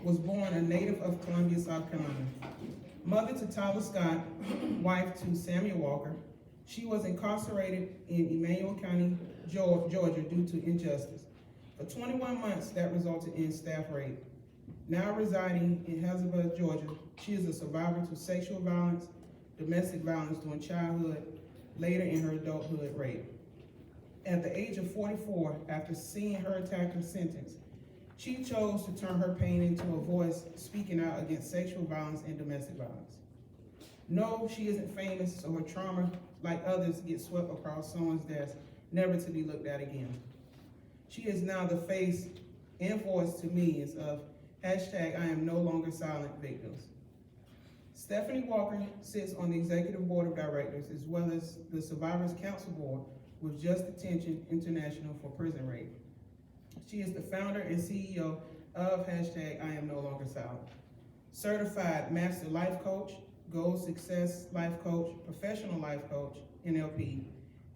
was born a native of Columbia, South Carolina. Mother to Tyler Scott, wife to Samuel Walker. She was incarcerated in Emmanuel County, Georgia due to injustice. For 21 months, that resulted in staff rape. Now residing in Hazlebud, Georgia, she is a survivor to sexual violence, domestic violence during childhood, later in her adulthood rape. At the age of 44, after seeing her attacker sentenced, she chose to turn her pain into a voice speaking out against sexual violence and domestic violence. No, she isn't famous, so her trauma, like others, gets swept across someone's desk, never to be looked at again. She is now the face and voice to millions of #IAMNOLONGERSILENT victims. Stephanie Walker sits on the executive board of directors as well as the Survivors Council Board with Just Detention International for prison rape. She is the founder and CEO of #IAMNOLONGERSILENT. Certified Master Life Coach, Goal Success Life Coach, Professional Life Coach, NLP,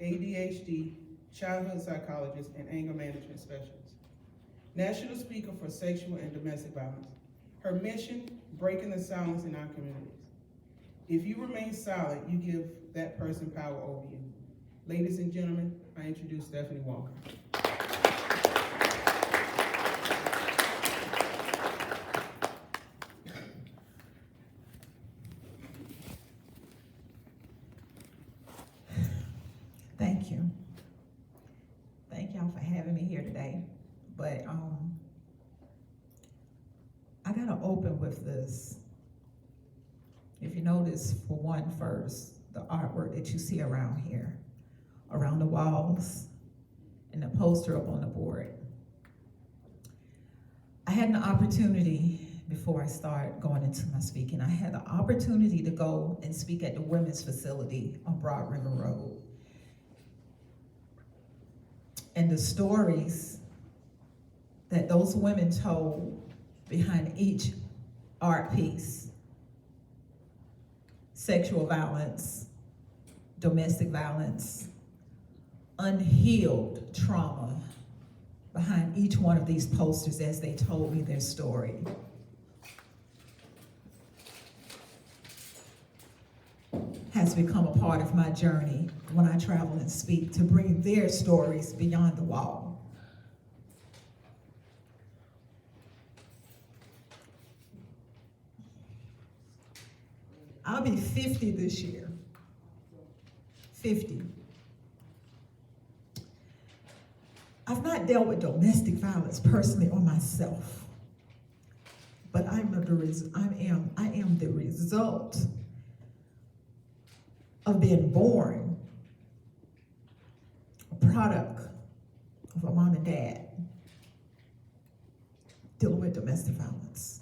ADHD, Childhood Psychologist, and Anger Management Specialist. National Speaker for Sexual and Domestic Violence. Her mission, breaking the silence in our communities. If you remain silent, you give that person power over you. Ladies and gentlemen, I introduce Stephanie Walker. Thank you. Thank y'all for having me here today. But I gotta open with this. If you notice, for one first, the artwork that you see around here, around the walls, and the poster up on the board. I had an opportunity, before I start going into my speaking, I had the opportunity to go and speak at the women's facility on Broad River Road. And the stories that those women told behind each art piece, sexual violence, domestic violence, unhealed trauma behind each one of these posters as they told me their story. Has become a part of my journey when I travel and speak, to bring their stories beyond the wall. I'll be 50 this year. 50. I've not dealt with domestic violence personally on myself, but I am the result of being born, a product of a mom and dad dealing with domestic violence.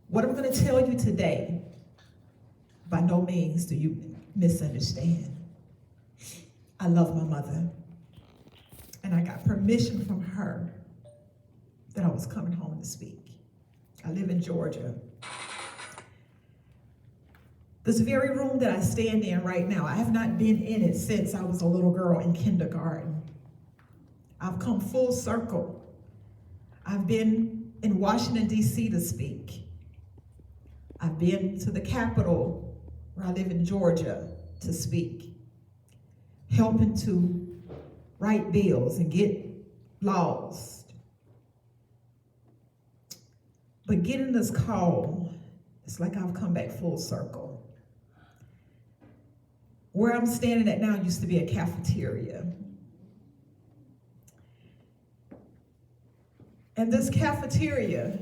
What I'm going to tell you today, by no means do you misunderstand. I love my mother, and I got permission from her that I was coming home to speak. I live in Georgia. This very room that I stand in right now, I have not been in it since I was a little girl in kindergarten. I've come full circle. I've been in Washington, D.C. to speak. I've been to the Capitol, where I live in Georgia, to speak, helping to write bills and get laws. But getting this call, it's like I've come back full circle. Where I'm standing at now used to be a cafeteria. And this cafeteria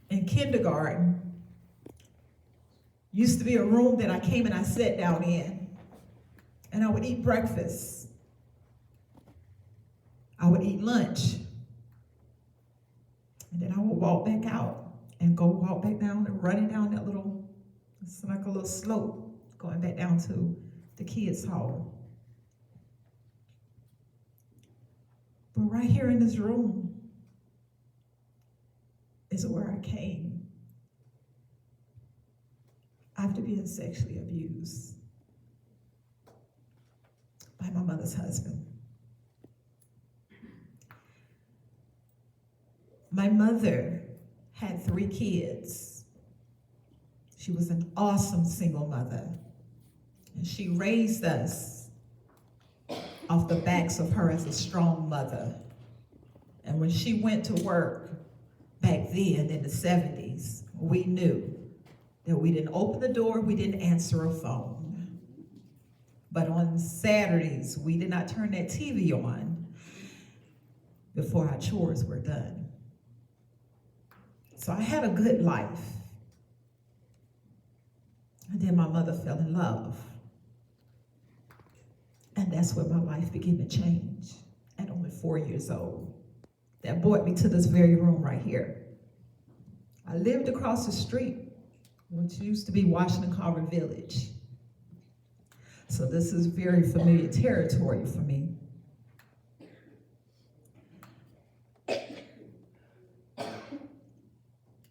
in kindergarten used to be a room that I came and I sat down in, and I would eat breakfast. I would eat lunch. And then I would walk back out and go walk back down and running down that little, it's like a little slope, going back down to the kids' hall. But right here in this room is where I came after being sexually abused by my mother's husband. My mother had 3 kids. She was an awesome single mother. And she raised us off the backs of her as a strong mother. And when she went to work back then in the 70s, we knew that we didn't open the door, we didn't answer a phone. But on Saturdays, we did not turn that TV on before our chores were done. So I had a good life. And then my mother fell in love. And that's where my life began to change at only 4 years old. That brought me to this very room right here. I lived across the street, which used to be Washington Carver Village. So this is very familiar territory for me.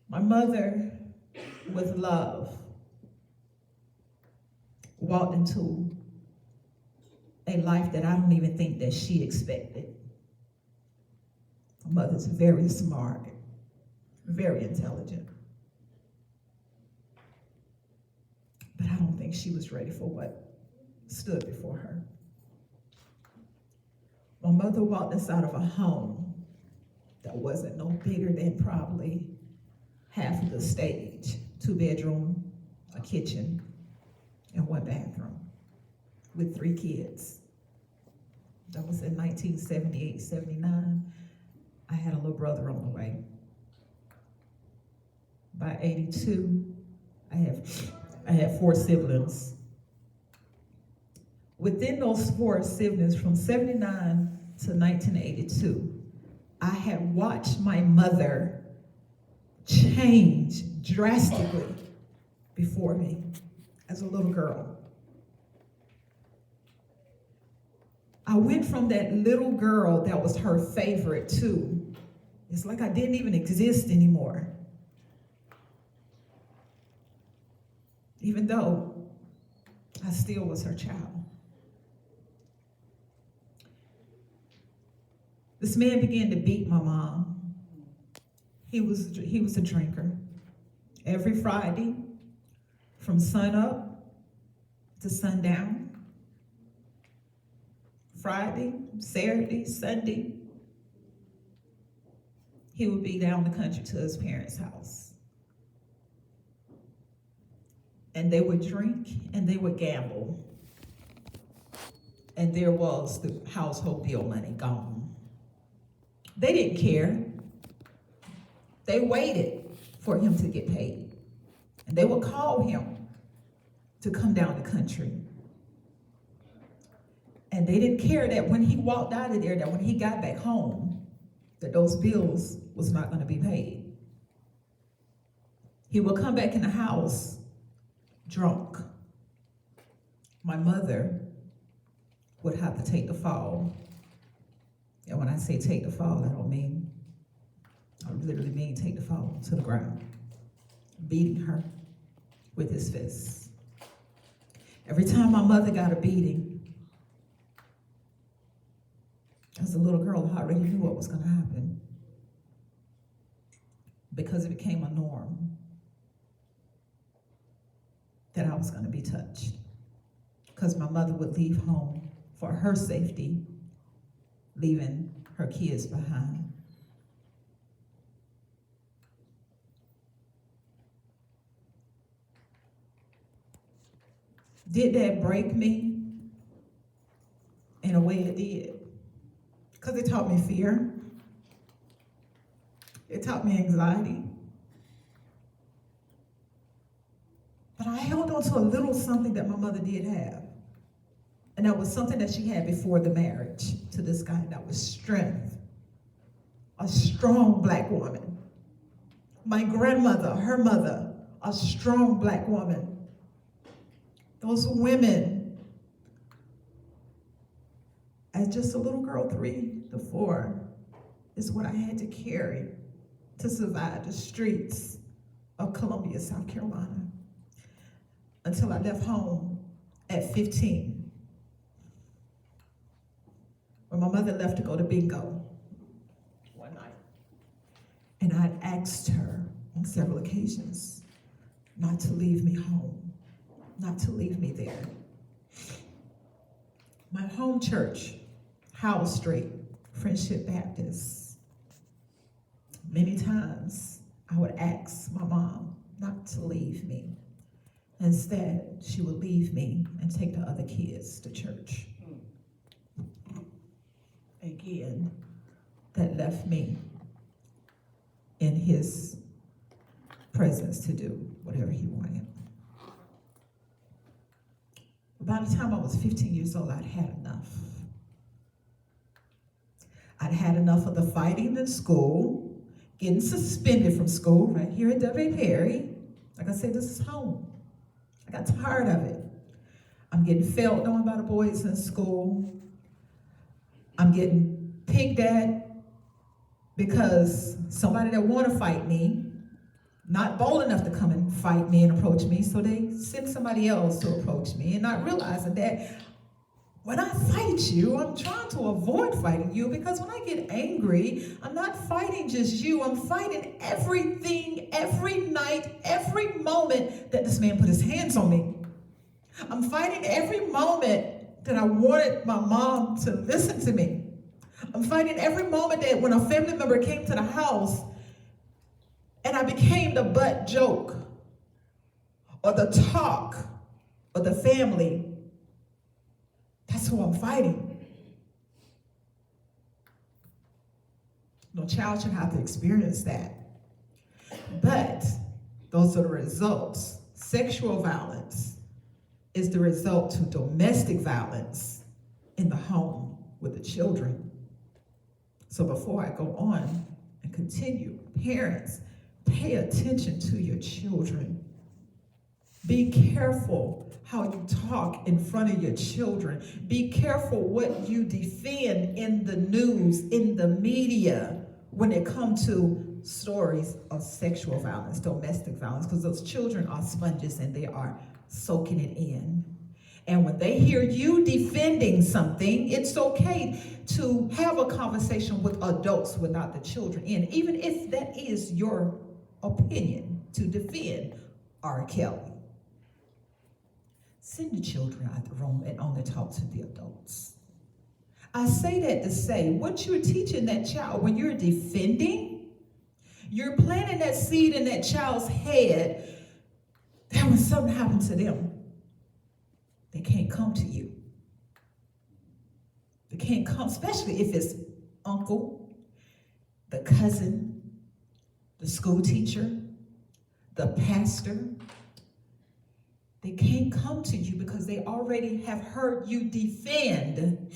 My mother, with love, walked into a life that I don't even think that she expected. My mother's very smart, very intelligent. But I don't think she was ready for what stood before her. My mother walked inside of a home that wasn't no bigger than probably half of the stage. 2-bedroom, a kitchen, and 1 bathroom with 3 kids. That was in 1978, 79. I had a little brother on the way. By 82, I had 4 siblings. Within those 4 siblings, from 79 to 1982, I had watched my mother change drastically before me as a little girl. I went from that little girl that was her favorite to, it's like I didn't even exist anymore. Even though I still was her child. This man began to beat my mom. He was a drinker. Every Friday, from sun up to sundown. Friday, Saturday, Sunday, he would be down the country to his parents' house. And they would drink and they would gamble. And there was the household bill money gone. They didn't care. They waited for him to get paid. And they would call him to come down the country. And they didn't care that when he walked out of there, that when he got back home, that those bills was not going to be paid. He would come back in the house drunk. My mother would have to take the fall. And when I say take the fall, I literally mean take the fall to the ground, beating her with his fists. Every time my mother got a beating, as a little girl, I already knew what was going to happen because it became a norm that I was going to be touched because my mother would leave home for her safety, leaving her kids behind. Did that break me? In a way it did. Because it taught me fear. It taught me anxiety. But I held on to a little something that my mother did have. And that was something that she had before the marriage to this guy. That was strength. A strong Black woman. My grandmother, her mother, a strong Black woman. Those women, as just a little girl, 3 to 4, is what I had to carry to survive the streets of Columbia, South Carolina, until I left home at 15. When my mother left to go to bingo one night. And I'd asked her, several occasions not to leave me home, not to leave me there. My home church, Howell Street, Friendship Baptist, many times I would ask my mom not to leave me. Instead, she would leave me and take the other kids to church. Again, that left me in his presence to do whatever he wanted. By the time I was 15 years old, I'd had enough. I'd had enough of the fighting in school, getting suspended from school right here at W. Perry. Like I said, this is home. I got tired of it. I'm getting failed on by the boys in school. I'm getting picked at because somebody that want to fight me, not bold enough to come and fight me and approach me, so they send somebody else to approach me, and not realizing that when I fight you, I'm trying to avoid fighting you, because when I get angry, I'm not fighting just you, I'm fighting everything, every night, every moment that this man put his hands on me. I'm fighting every moment that I wanted my mom to listen to me. I'm fighting every moment that when a family member came to the house and I became the butt joke or the talk of the family. That's who I'm fighting. No child should have to experience that. But those are the results. Sexual violence is the result to domestic violence in the home with the children. So before I go on and continue, parents, pay attention to your children. Be careful how you talk in front of your children. Be careful what you defend in the news, in the media, when it comes to stories of sexual violence, domestic violence, because those children are sponges and they are soaking it in. And when they hear you defending something, it's okay to have a conversation with adults without the children in, even if that is your opinion to defend R. Kelly. Send the children out the room and only talk to the adults. I say that to say, what you're teaching that child when you're defending, you're planting that seed in that child's head that when something happens to them, they can't come to you. They can't come, especially if it's uncle, the cousin, the school teacher, the pastor. They can't come to you because they already have heard you defend.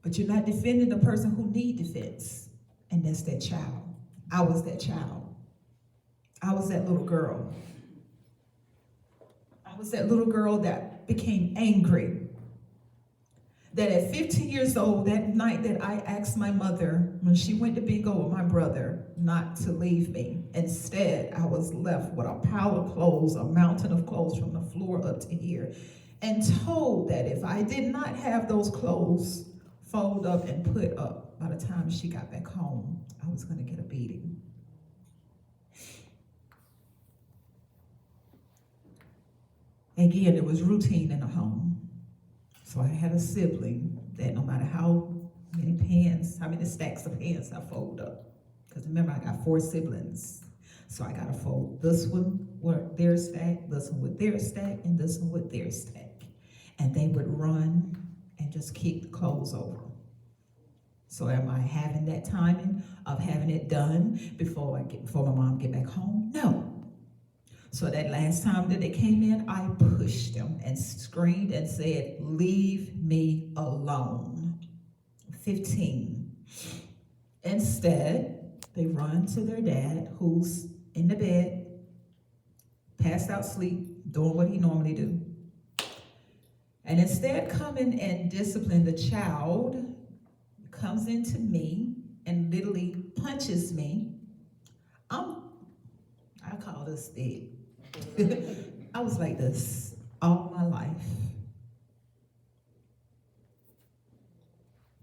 But you're not defending the person who needs defense, and that's that child. I was that child. I was that little girl. I was that little girl that became angry. That at 15 years old, that night that I asked my mother, when she went to bingo with my brother, not to leave me. Instead, I was left with a pile of clothes, a mountain of clothes from the floor up to here, and told that if I did not have those clothes folded up and put up by the time she got back home, I was going to get a beating. Again, it was routine in the home. So I had a sibling that no matter how many pants, how many stacks of pants I fold up, because remember I got 4 siblings. So I gotta fold this one with their stack, this one with their stack, and this one with their stack. And they would run and just kick the clothes over. So am I having that timing of having it done before my mom get back home? No. So that last time that they came in, I pushed them and screamed and said, "Leave me alone." 15. Instead, they run to their dad, who's in the bed, passed out asleep, doing what he normally do. And instead coming and discipline the child, comes into me and literally punches me. I call this big. I was like this all my life.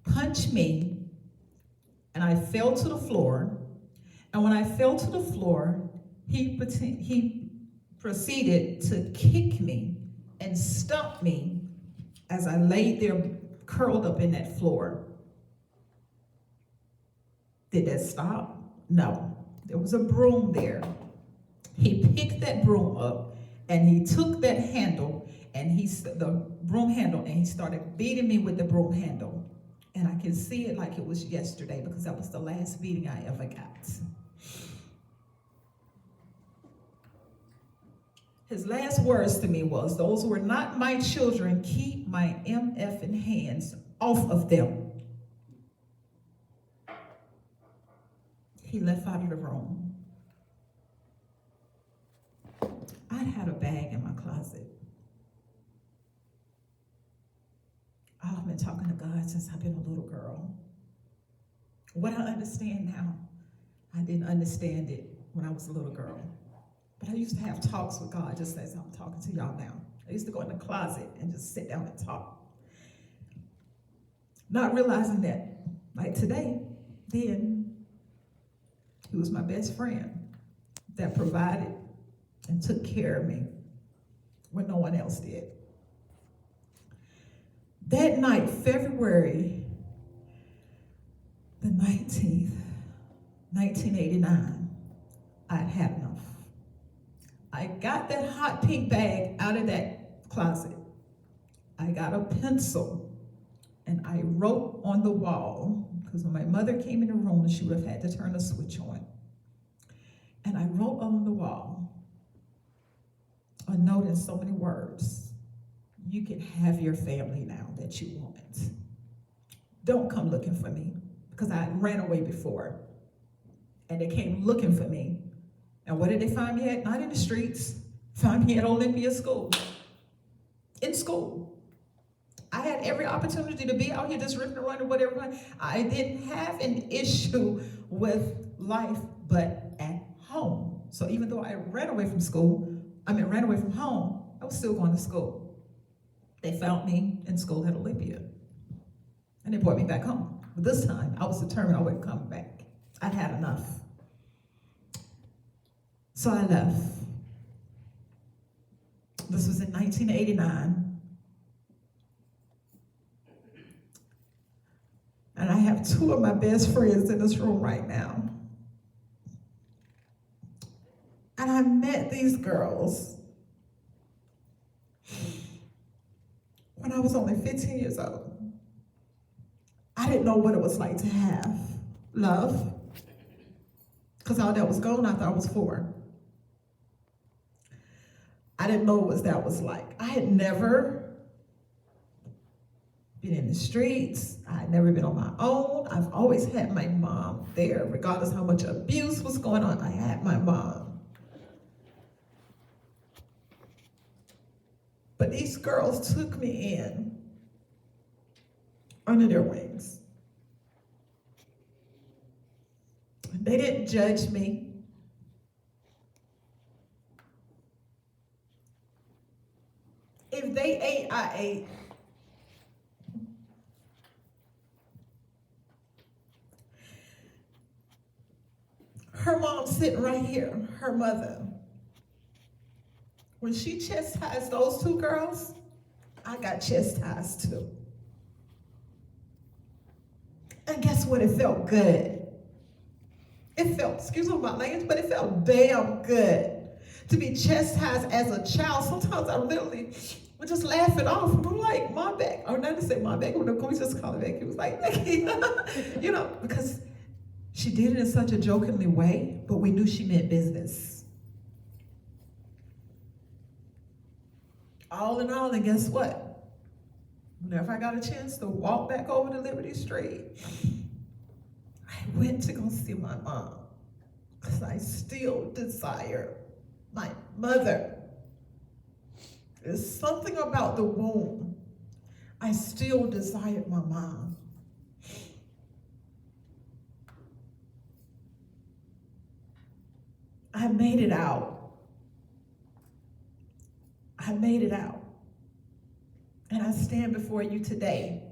Punched me, and I fell to the floor. And when I fell to the floor, he proceeded to kick me and stomp me as I laid there curled up in that floor. Did that stop? No. There was a broom there. He picked that broom up and he took that handle and the broom handle, and he started beating me with the broom handle. And I can see it like it was yesterday because that was the last beating I ever got. His last words to me was, "Those who are not my children, keep my MFing hands off of them." He left out of the room. I had a bag in my closet. I've been talking to God since I've been a little girl. What I understand now, I didn't understand it when I was a little girl. But I used to have talks with God just as I'm talking to y'all now. I used to go in the closet and just sit down and talk. Not realizing that, like today, then, he was my best friend that provided and took care of me when no one else did. That night, February the 19th, 1989, I'd had enough. I got that hot pink bag out of that closet. I got a pencil and I wrote on the wall, because when my mother came in the room, she would have had to turn the switch on. And I wrote on the wall a note in so many words: "You can have your family now that you want. Don't come looking for me," because I ran away before. And they came looking for me. And what did they find me at? Not in the streets. Found me at Olympia School. In school. I had every opportunity to be out here just ripping around and whatever. I didn't have an issue with life, but at home. So even though I ran away from home, I was still going to school. They found me in school at Olympia. And they brought me back home. But this time, I was determined I wouldn't come back. I'd had enough. So I left. This was in 1989. And I have two of my best friends in this room right now. And I met these girls when I was only 15 years old. I didn't know what it was like to have love, because all that was gone after I was 4. I didn't know what that was like. I had never been in the streets. I had never been on my own. I've always had my mom there, regardless how much abuse was going on. I had my mom. But these girls took me in under their wings. They didn't judge me. If they ate, I ate. Her mom sitting right here, her mother. When she chastised those two girls, I got chastised too. And guess what? It felt good. It felt, excuse me about language, but it felt damn good to be chastised as a child. Sometimes I literally would just laugh it off. And I'm like, "My back," or not to say my back, but we just call it back. It was like, you know, because she did it in such a jokingly way, but we knew she meant business. All in all, and guess what? Whenever I got a chance to walk back over to Liberty Street, I went to go see my mom, because I still desire my mother. There's something about the womb. I still desired my mom. I made it out. I made it out. And I stand before you today.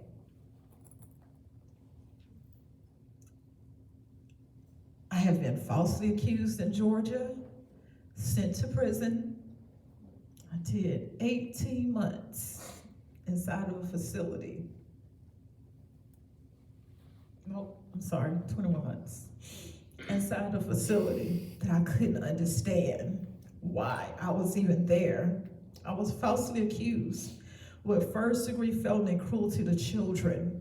I have been falsely accused in Georgia, sent to prison. I did 18 months inside of a facility. Nope, I'm sorry, 21 months. Inside a facility that I couldn't understand why I was even there. I was falsely accused with first-degree felony cruelty to children,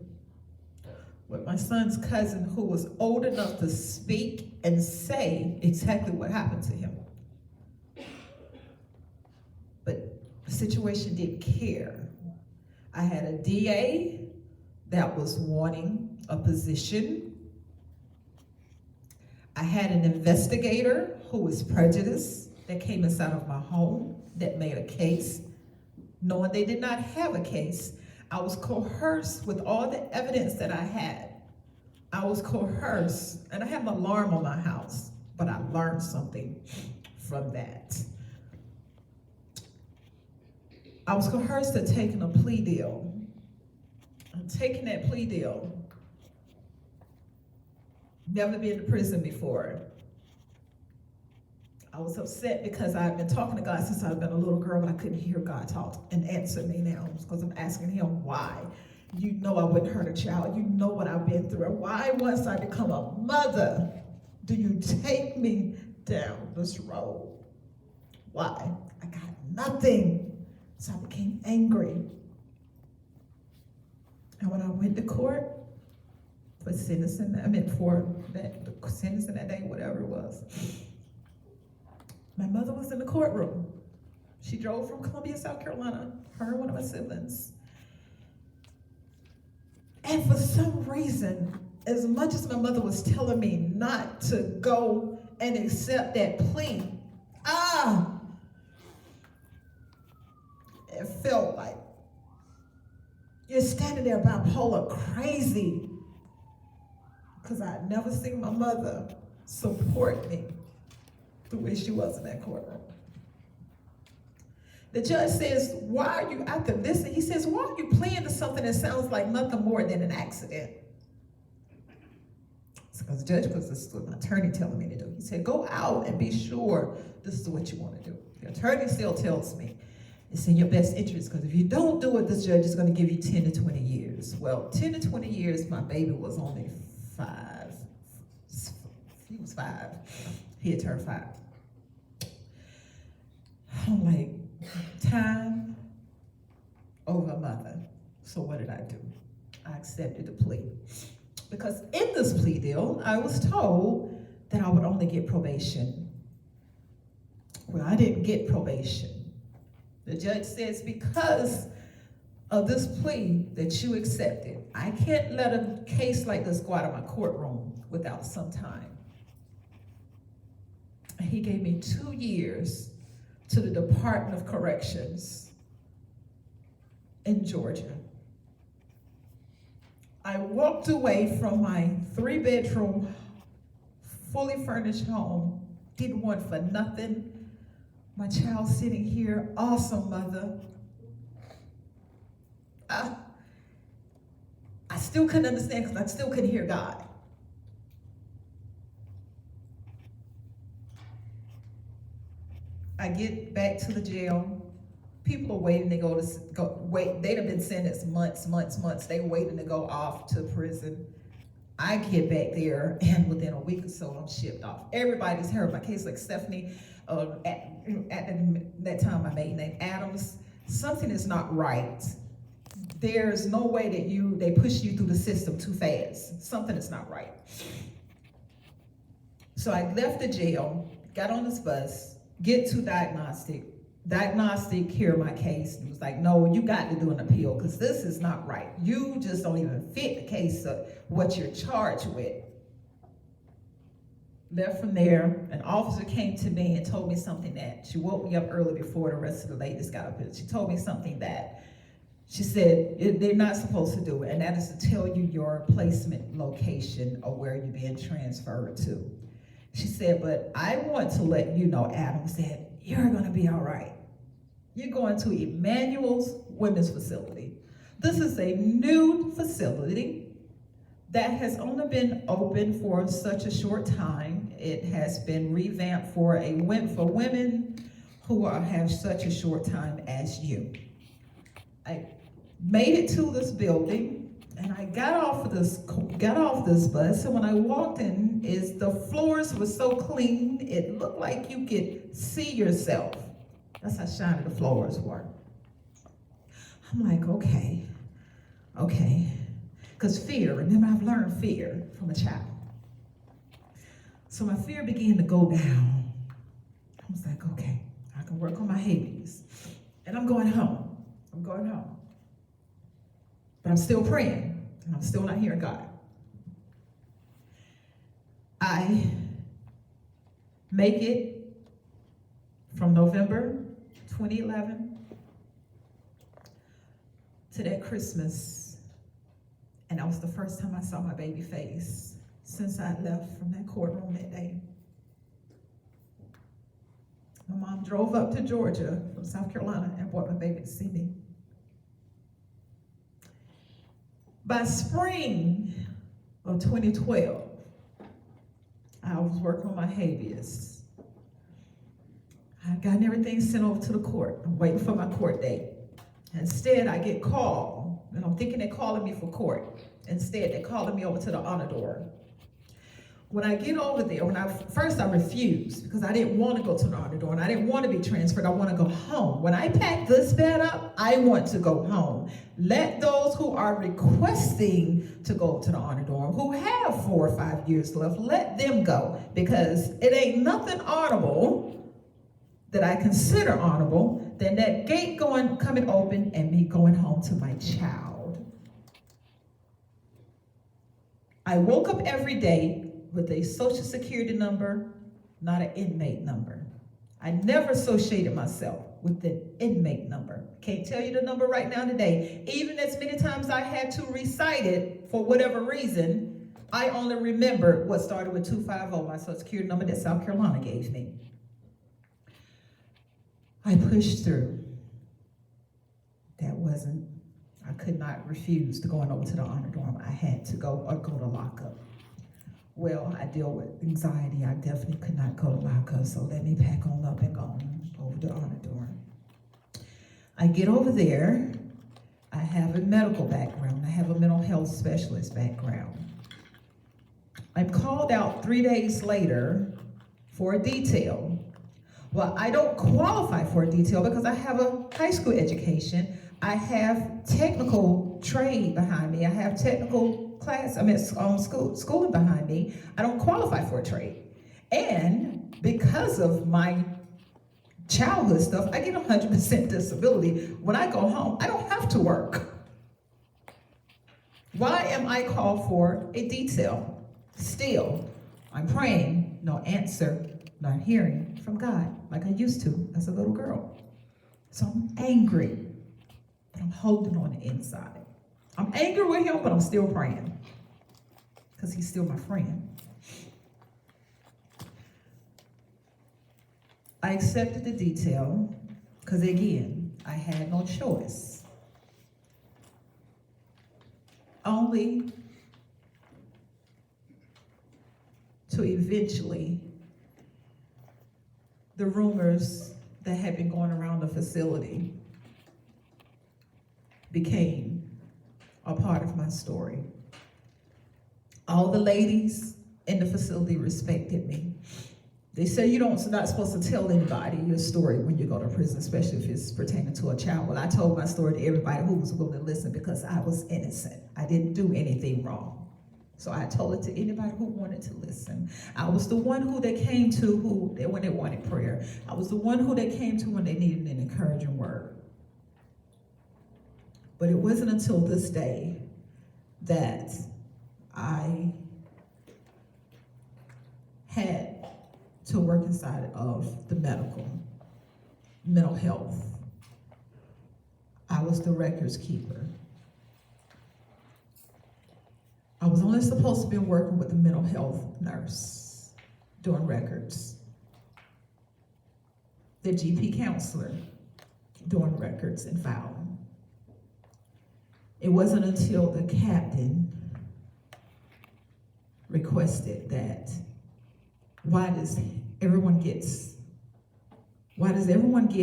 with my son's cousin who was old enough to speak and say exactly what happened to him. But the situation didn't care. I had a DA that was wanting a position. I had an investigator who was prejudiced that came inside of my home that made a case, knowing they did not have a case. I was coerced with all the evidence that I had. I was coerced, and I have an alarm on my house, but I learned something from that. I was coerced to taking a plea deal. I'm taking that plea deal. Never been to prison before. I was upset because I've been talking to God since I've been a little girl, but I couldn't hear God talk and answer me now because I'm asking him why. You know I wouldn't hurt a child. You know what I've been through. Why, once I become a mother, do you take me down this road? Why? I got nothing. So I became angry. And when I went to court for sentencing, for that sentencing that day, whatever it was, my mother was in the courtroom. She drove from Columbia, South Carolina, her and one of my siblings. And for some reason, as much as my mother was telling me not to go and accept that plea, it felt like you're standing there bipolar crazy, because I had never seen my mother support me the way she was in that courtroom. The judge says, why are you after this? And he says, why are you pleading to something that sounds like nothing more than an accident? It's because the judge, because this is what my attorney telling me to do. He said, go out and be sure this is what you want to do. The attorney still tells me it's in your best interest, because if you don't do it, this judge is going to give you 10 to 20 years. Well, 10 to 20 years, my baby was only 5. He was 5. He had turned 5. I'm like, time over mother. So what did I do? I accepted the plea. Because in this plea deal, I was told that I would only get probation. Well, I didn't get probation. The judge says, because of this plea that you accepted, I can't let a case like this go out of my courtroom without some time. And he gave me 2 years to the Department of Corrections in Georgia. I walked away from my 3-bedroom, fully furnished home, didn't want for nothing. My child sitting here, awesome mother. I still couldn't understand because I still couldn't hear God. I get back to the jail. People are waiting to wait. They'd have been sentenced months. They were waiting to go off to prison. I get back there, and within a week or so, I'm shipped off. Everybody's heard my case, like Stephanie, at that time, my maiden name, Adams. Something is not right. There's no way that they push you through the system too fast. Something is not right. So I left the jail, got on this bus, get to diagnostic. Diagnostic hear my case. It was like, no, you got to do an appeal because this is not right. You just don't even fit the case of what you're charged with. Left from there, an officer came to me and told me something that she woke me up early before the rest of the ladies got up. She told me something that she said they're not supposed to do it, and that is to tell you your placement location or where you're being transferred to. She said, but I want to let you know, Adam, said, you're gonna be all right. You're going to Emmanuel's Women's Facility. This is a new facility that has only been open for such a short time. It has been revamped for women who have such a short time as you. I made it to this building, and I got off this bus, and when I walked in, the floors were so clean, it looked like you could see yourself. That's how shiny the floors were. I'm like, okay. Because fear, remember, I've learned fear from a child. So my fear began to go down. I was like, okay, I can work on my habeas. And I'm going home. But I'm still praying, and I'm still not hearing God. I make it from November 2011 to that Christmas, and that was the first time I saw my baby face since I left from that courtroom that day. My mom drove up to Georgia from South Carolina and brought my baby to see me. By spring of 2012, I was working on my habeas. I had gotten everything sent over to the court. I'm waiting for my court date. Instead, I get called, and I'm thinking they're calling me for court. Instead, they're calling me over to the honor door. When I get over there, first I refused because I didn't want to go to the honor door and I didn't want to be transferred. I want to go home. When I pack this bed up, I want to go home. Let those who are requesting to go to the honor door, who have 4 or 5 years left, let them go, because it ain't nothing honorable that I consider honorable than that gate coming open and me going home to my child. I woke up every day with a social security number, not an inmate number. I never associated myself with the inmate number. Can't tell you the number right now today. Even as many times I had to recite it for whatever reason, I only remember what started with 250, my social security number that South Carolina gave me. I pushed through. I could not refuse to going over to the honor dorm. I had to go or go to lockup. Well, I deal with anxiety. I definitely could not go to lockup, so let me pack on up and go over to honor dorm. I get over there. I have a medical background. I have a mental health specialist background. I'm called out 3 days later for a detail. Well, I don't qualify for a detail because I have a high school education. I have technical trade behind me. I have technical schooling behind me. I don't qualify for a trade. And because of my childhood stuff, I get 100% disability. When I go home, I don't have to work. Why am I called for a detail? Still, I'm praying, no answer, not hearing from God like I used to as a little girl. So I'm angry, but I'm holding on the inside. I'm angry with him, but I'm still praying because he's still my friend. I accepted the detail because, again, I had no choice. Only to eventually, the rumors that had been going around the facility became a part of my story. All the ladies in the facility respected me. They said you're not supposed to tell anybody your story when you go to prison, especially if it's pertaining to a child. Well, I told my story to everybody who was willing to listen because I was innocent. I didn't do anything wrong. So I told it to anybody who wanted to listen. I was the one who they came to when they wanted prayer. I was the one who they came to when they needed an encouraging word. But it wasn't until this day that I had to work inside of the mental health. I was the records keeper. I was only supposed to be working with the mental health nurse doing records, the GP counselor doing records and filing. It wasn't until the captain requested that Why does everyone get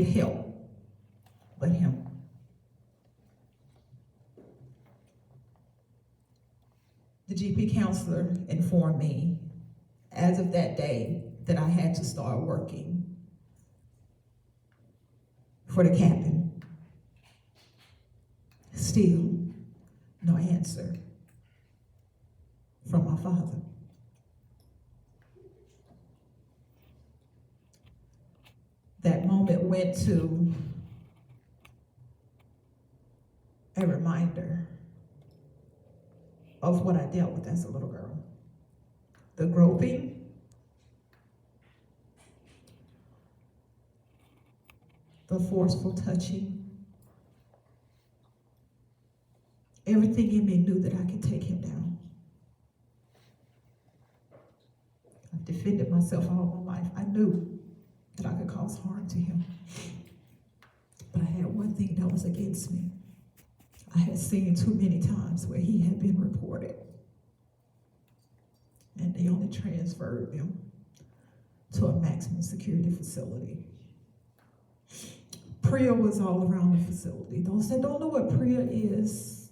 help but him? The GP counselor informed me as of that day that I had to start working for the captain. Still, no answer from my father. That moment went to a reminder of what I dealt with as a little girl. The groping, the forceful touching. Everything in me knew that I could take him down. I've defended myself all my life. I knew that I could cause harm to him. But I had one thing that was against me. I had seen too many times where he had been reported, and they only transferred him to a maximum security facility. PREA was all around the facility. Those that don't know what PREA is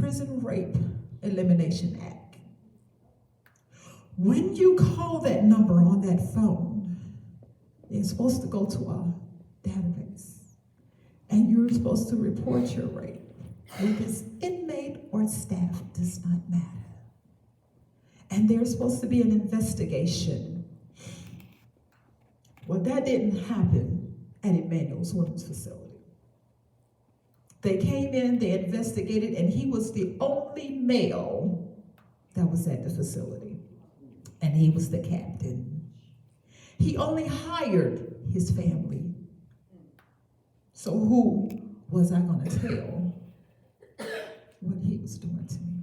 Prison Rape Elimination Act. When you call that number on that phone, it's supposed to go to a database, and you're supposed to report your rape. Whether it's inmate or staff does not matter. And there's supposed to be an investigation. Well, that didn't happen at Emmanuel's women's facility. They came in, they investigated, and he was the only male that was at the facility. And he was the captain. He only hired his family. So who was I going to tell what he was doing to me?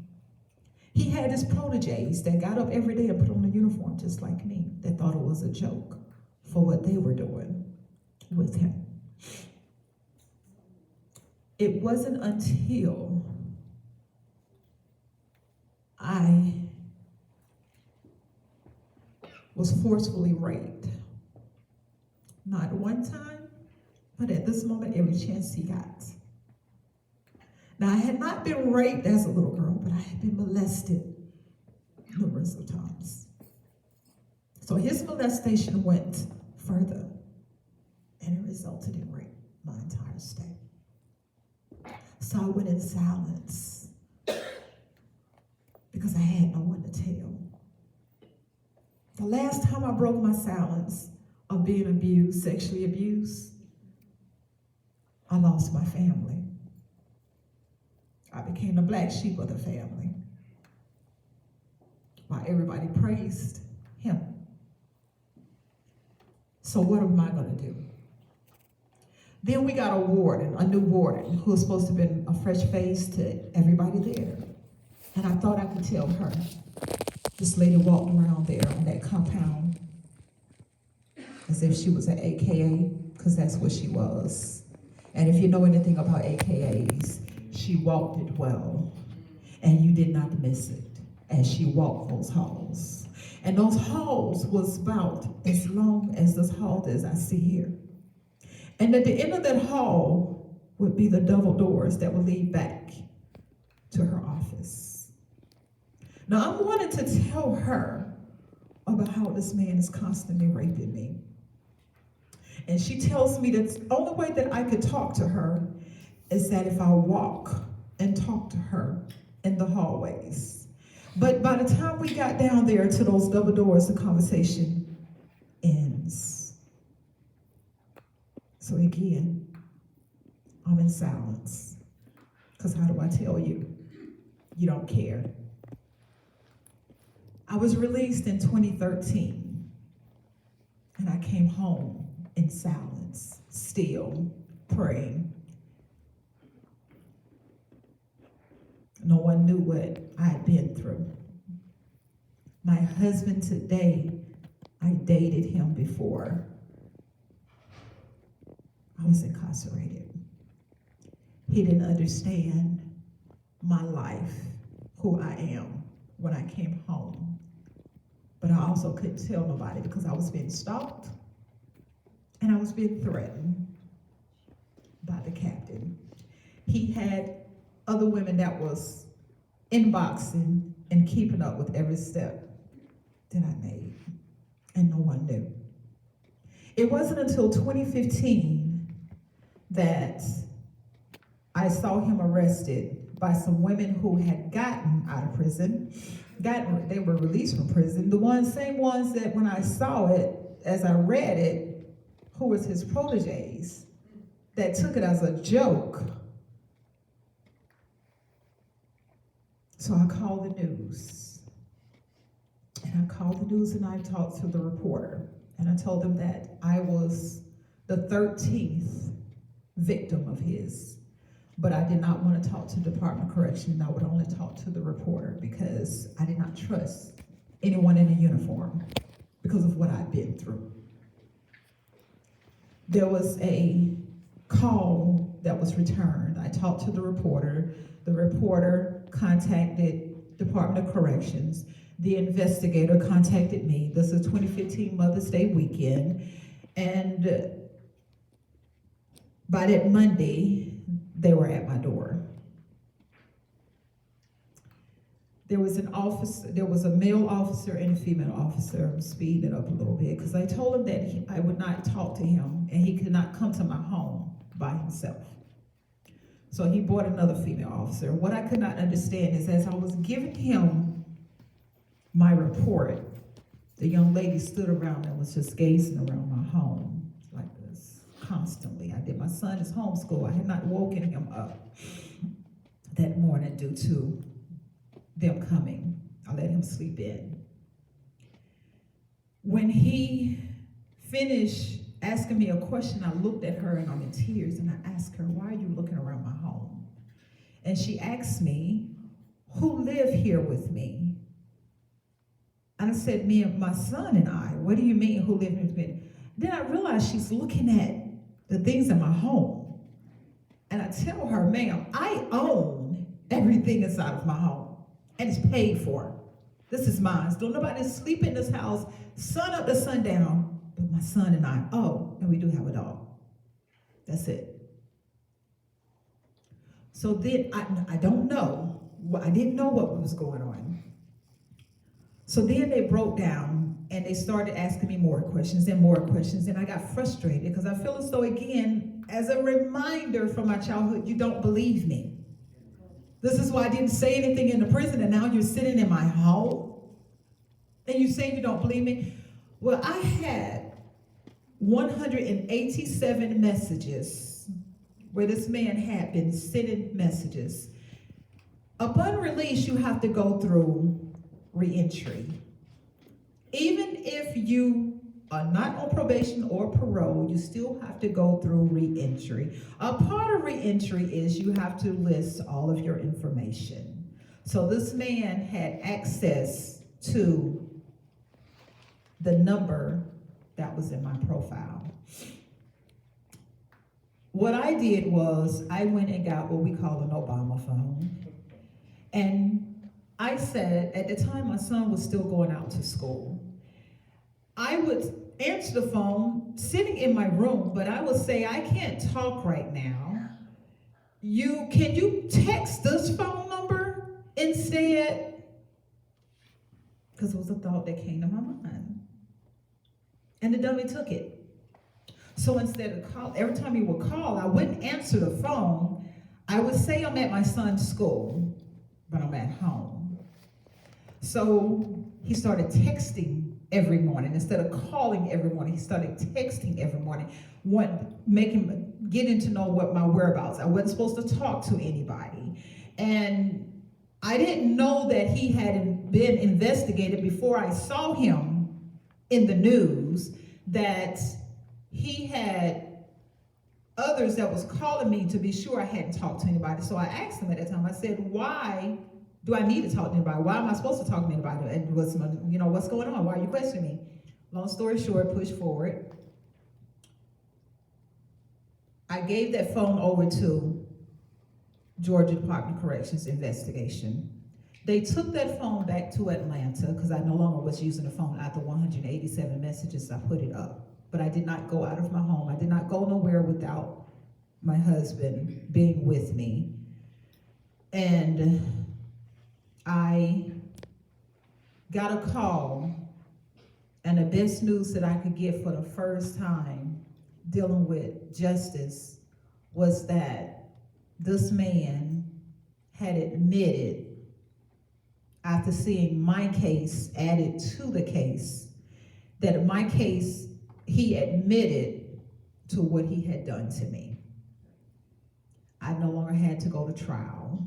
He had his proteges that got up every day and put on a uniform just like me, that thought it was a joke for what they were doing with him. It wasn't until I was forcefully raped, not one time, but at this moment, every chance he got. Now, I had not been raped as a little girl, but I had been molested numerous of times. So his molestation went further, and it resulted in rape my entire stay. So I went in silence because I had no one to tell. The last time I broke my silence of being abused, sexually abused, I lost my family. I became the black sheep of the family while everybody praised him. So what am I going to do? Then we got a new warden, who was supposed to have been a fresh face to everybody there. And I thought I could tell her. This lady walked around there on that compound as if she was an AKA, because that's what she was. And if you know anything about AKAs, she walked it well, and you did not miss it as she walked those halls. And those halls was about as long as this hall is I see here. And at the end of that hall would be the double doors that would lead back to her office. Now, I'm wanting to tell her about how this man is constantly raping me. And she tells me that the only way that I could talk to her is that if I walk and talk to her in the hallways. But by the time we got down there to those double doors, the conversation ends. So again, I'm in silence. Because how do I tell you? You don't care. I was released in 2013, and I came home in silence, still praying. No one knew what I had been through. My husband today, I dated him before I was incarcerated. He didn't understand my life, who I am, when I came home. but I also couldn't tell nobody because I was being stalked and I was being threatened by the captain. He had other women that was inboxing and keeping up with every step that I made, and no one knew. It wasn't until 2015 that I saw him arrested by some women who had gotten out of prison. They were released from prison. The same ones that when I saw it, as I read it, who was his proteges, that took it as a joke. So I called the news. And I called the news and I talked to the reporter. And I told them that I was the 13th victim of his. But I did not want to talk to the Department of Correction. I would only talk to the reporter because I did not trust anyone in a uniform because of what I'd been through. There was a call that was returned. I talked to the reporter. The reporter contacted Department of Corrections. The investigator contacted me. This is 2015 Mother's Day weekend. And by that Monday, they were at my door. There was a male officer and a female officer. I'm speeding it up a little bit because I told him that I would not talk to him and he could not come to my home by himself. So he brought another female officer. What I could not understand is as I was giving him my report, the young lady stood around and was just gazing around my home like this constantly. My son is homeschooled. I had not woken him up that morning due to them coming. I let him sleep in. When he finished asking me a question, I looked at her and I'm in tears and I asked her, "Why are you looking around my home?" And she asked me, "Who live here with me?" And I said, "Me and my son and I." "What do you mean, who live with me?" Then I realized she's looking at the things in my home. And I tell her, "Ma'am, I own everything inside of my home. And it's paid for. This is mine. Don't nobody sleep in this house, sun up to sundown, but my son and I. Oh, and we do have a dog. That's it." So then I don't know. I didn't know what was going on. So then they broke down and they started asking me more questions and more questions. And I got frustrated because I feel as though, again, as a reminder from my childhood, you don't believe me. This is why I didn't say anything in the prison, and now you're sitting in my home and you say you don't believe me. Well, I had 187 messages where this man had been sending messages. Upon release, you have to go through reentry. Even if you are not on probation or parole, you still have to go through reentry. A part of reentry is you have to list all of your information. So this man had access to the number that was in my profile. What I did was I went and got what we call an Obama phone. And I said, at the time my son was still going out to school, I would answer the phone sitting in my room, but I would say, "I can't talk right now. Can you text this phone number instead?" Because it was a thought that came to my mind. And the dummy took it. So instead of every time he would call, I wouldn't answer the phone. I would say I'm at my son's school, but I'm at home. So he started texting every morning. Instead of calling every morning, he started texting every morning, getting to know what my whereabouts. I wasn't supposed to talk to anybody. And I didn't know that he had been investigated before I saw him in the news, that he had others that was calling me to be sure I hadn't talked to anybody. So I asked him at that time, I said, "Why do I need to talk to anybody? Why am I supposed to talk to anybody? And what's going on? Why are you questioning me?" Long story short, push forward. I gave that phone over to Georgia Department of Corrections investigation. They took that phone back to Atlanta because I no longer was using the phone. After 187 messages, I put it up. But I did not go out of my home. I did not go nowhere without my husband being with me. And I got a call, and the best news that I could get for the first time dealing with justice was that this man had admitted, after seeing my case added to the case, that in my case, he admitted to what he had done to me. I no longer had to go to trial.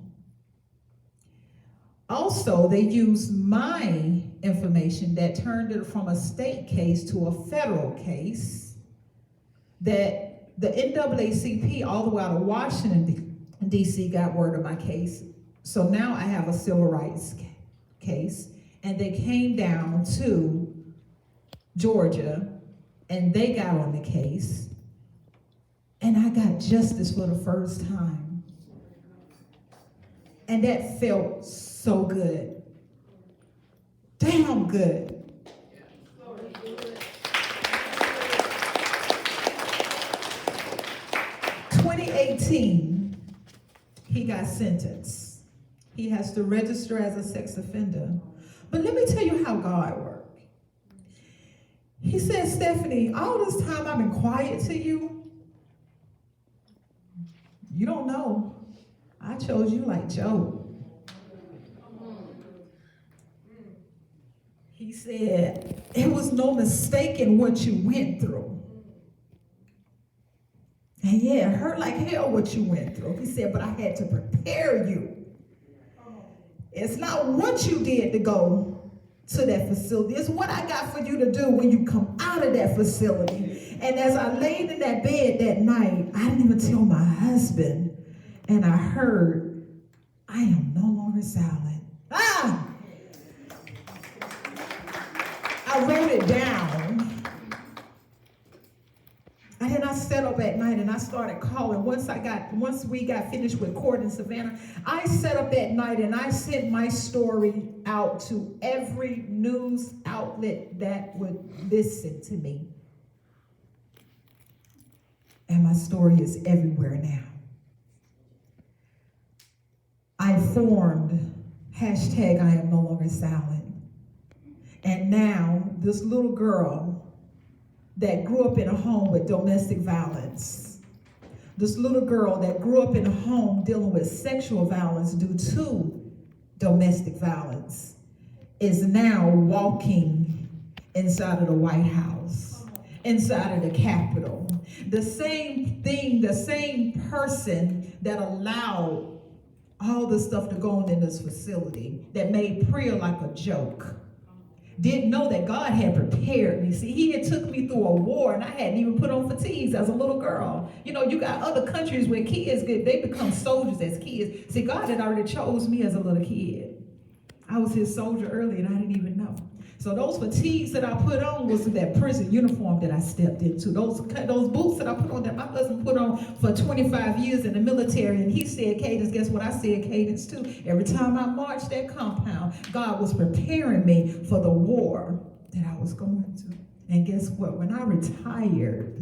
Also, they used my information that turned it from a state case to a federal case, that the NAACP all the way out of Washington, D.C. got word of my case. So now I have a civil rights case, and they came down to Georgia, and they got on the case, and I got justice for the first time. And that felt so good. Damn good. 2018, he got sentenced. He has to register as a sex offender. But let me tell you how God worked. He said, Stephanie, all this time I've been quiet to you. You don't know. I chose you like Job. He said, it was no mistake in what you went through. And yeah, it hurt like hell what you went through. He said, but I had to prepare you. It's not what you did to go to that facility. It's what I got for you to do when you come out of that facility. And as I laid in that bed that night, I didn't even tell my husband. And I heard, I am no longer silent. Ah! I wrote it down. And then I sat up at night and I started calling. Once we got finished with court in Savannah, I sat up at night and I sent my story out to every news outlet that would listen to me. And my story is everywhere now. I formed hashtag I am no longer silent. And now this little girl that grew up in a home with domestic violence, this little girl that grew up in a home dealing with sexual violence due to domestic violence, is now walking inside of the White House, inside of the Capitol. The same thing, the same person that allowed all this stuff to go on in this facility, that made prayer like a joke, didn't know that God had prepared me. See, he had took me through a war, and I hadn't even put on fatigues as a little girl. You know, you got other countries where kids, they become soldiers as kids. See, God had already chose me as a little kid. I was his soldier early, and I didn't even know. So those fatigues that I put on was that prison uniform that I stepped into. Those boots that I put on that my husband put on for 25 years in the military. And he said, Cadence, guess what I said, Cadence, too? Every time I marched that compound, God was preparing me for the war that I was going to. And guess what? When I retired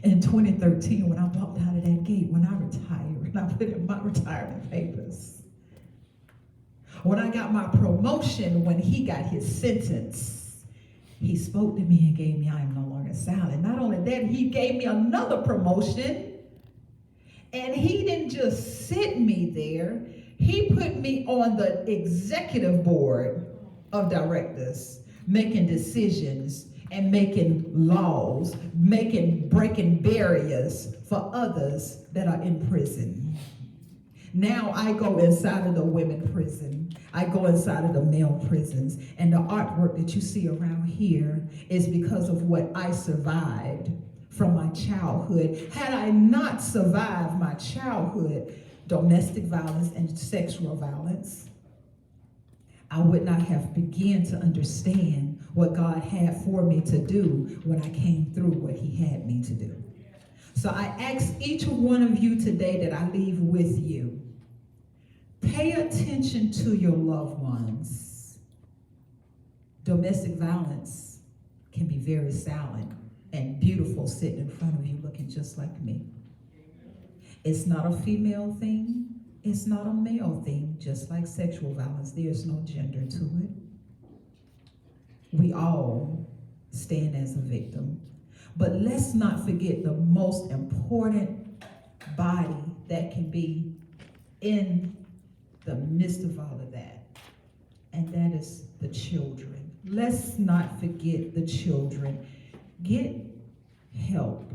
in 2013, when I walked out of that gate, when I retired, I put in my retirement papers. When I got my promotion, when he got his sentence, he spoke to me and gave me, I am no longer silent. Not only that, he gave me another promotion, and he didn't just sit me there. He put me on the executive board of directors, making decisions and making laws, breaking barriers for others that are in prison. Now I go inside of the women prison. I go inside of the male prisons. And the artwork that you see around here is because of what I survived from my childhood. Had I not survived my childhood, domestic violence and sexual violence, I would not have begun to understand what God had for me to do when I came through what he had me to do. So I ask each one of you today that I leave with you, Pay attention to your loved ones. Domestic violence can be very silent and beautiful sitting in front of you looking just like me. It's not a female thing. It's not a male thing. Just like sexual violence, there's no gender to it. We all stand as a victim. But let's not forget the most important body that can be in the midst of all of that, and that is the children. Let's not forget the children. Get help.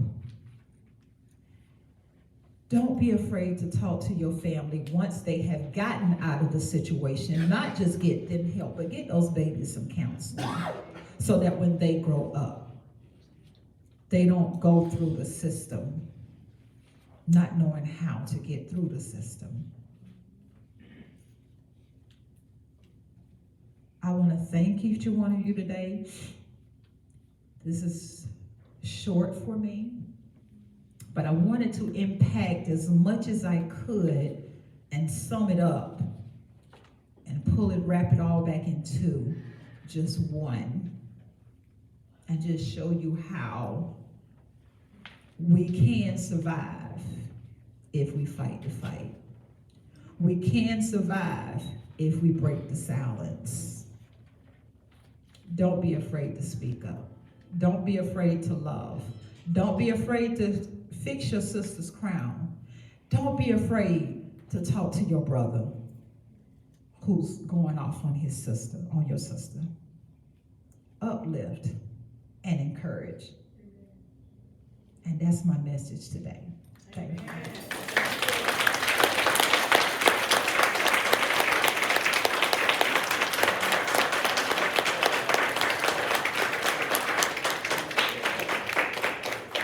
Don't be afraid to talk to your family once they have gotten out of the situation. Not just get them help, but get those babies some counseling so that when they grow up, they don't go through the system not knowing how to get through the system. I want to thank each one of you today. This is short for me, but I wanted to impact as much as I could and sum it up and wrap it all back into just one, and just show you how we can survive if we fight the fight. We can survive if we break the silence. Don't be afraid to speak up. Don't be afraid to love. Don't be afraid to fix your sister's crown. Don't be afraid to talk to your brother who's going off on his sister, on your sister. Uplift and encourage. And that's my message today. Thank you.